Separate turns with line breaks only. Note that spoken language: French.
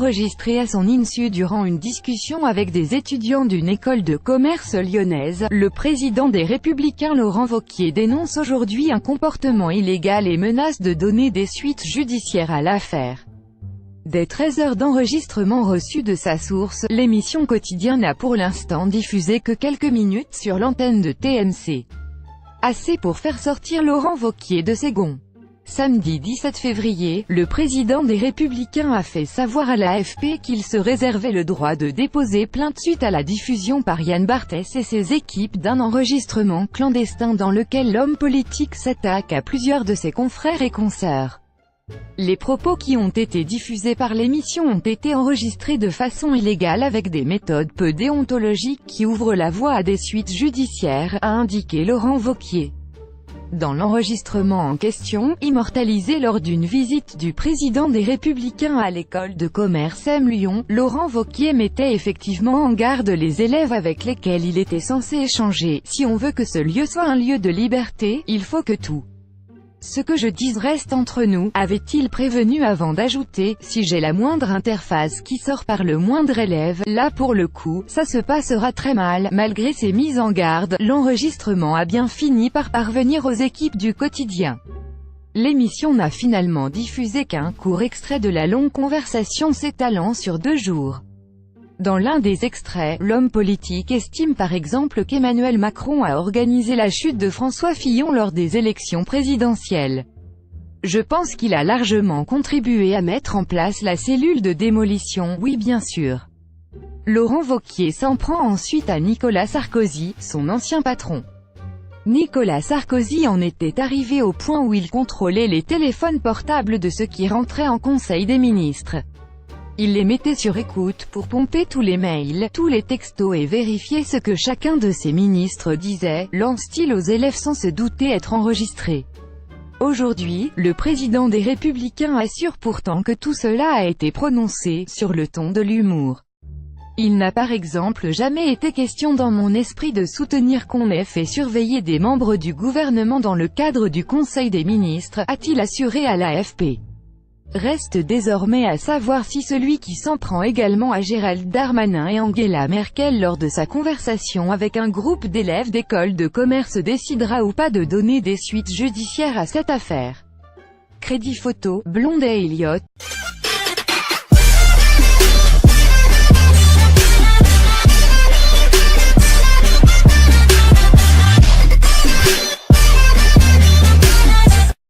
enregistré à son insu durant une discussion avec des étudiants d'une école de commerce lyonnaise. Le président des Républicains Laurent Wauquiez dénonce aujourd'hui un comportement illégal et menace de donner des suites judiciaires à l'affaire. Des 13 heures d'enregistrement reçues de sa source, l'émission Quotidien n'a pour l'instant diffusé que quelques minutes sur l'antenne de TMC. Assez pour faire sortir Laurent Wauquiez de ses gonds. Samedi 17 février, le président des Républicains a fait savoir à l'AFP qu'il se réservait le droit de déposer plainte suite à la diffusion par Yann Barthès et ses équipes d'un enregistrement clandestin dans lequel l'homme politique s'attaque à plusieurs de ses confrères et consoeurs. Les propos qui ont été diffusés par l'émission ont été enregistrés de façon illégale avec des méthodes peu déontologiques qui ouvrent la voie à des suites judiciaires, a indiqué Laurent Wauquiez. Dans l'enregistrement en question, immortalisé lors d'une visite du président des Républicains à l'école de commerce M Lyon, Laurent Wauquiez mettait effectivement en garde les élèves avec lesquels il était censé échanger. Si on veut que ce lieu soit un lieu de liberté, il faut que tout ce que je dise reste entre nous, avait-il prévenu avant d'ajouter, si j'ai la moindre interface qui sort par le moindre élève, là pour le coup, ça se passera très mal. Malgré ces mises en garde, l'enregistrement a bien fini par parvenir aux équipes du quotidien. L'émission n'a finalement diffusé qu'un court extrait de la longue conversation s'étalant sur 2 jours. Dans l'un des extraits, l'homme politique estime par exemple qu'Emmanuel Macron a organisé la chute de François Fillon lors des élections présidentielles. Je pense qu'il a largement contribué à mettre en place la cellule de démolition, oui bien sûr. Laurent Wauquiez s'en prend ensuite à Nicolas Sarkozy, son ancien patron. Nicolas Sarkozy en était arrivé au point où il contrôlait les téléphones portables de ceux qui rentraient en Conseil des ministres. Il les mettait sur écoute pour pomper tous les mails, tous les textos et vérifier ce que chacun de ses ministres disait, lance-t-il aux élèves sans se douter être enregistré. Aujourd'hui, le président des Républicains assure pourtant que tout cela a été prononcé sur le ton de l'humour. Il n'a par exemple jamais été question dans mon esprit de soutenir qu'on ait fait surveiller des membres du gouvernement dans le cadre du Conseil des ministres, a-t-il assuré à l'AFP. Reste désormais à savoir si celui qui s'en prend également à Gérald Darmanin et Angela Merkel lors de sa conversation avec un groupe d'élèves d'école de commerce décidera ou pas de donner des suites judiciaires à cette affaire. Crédit photo, Blondet Elliott.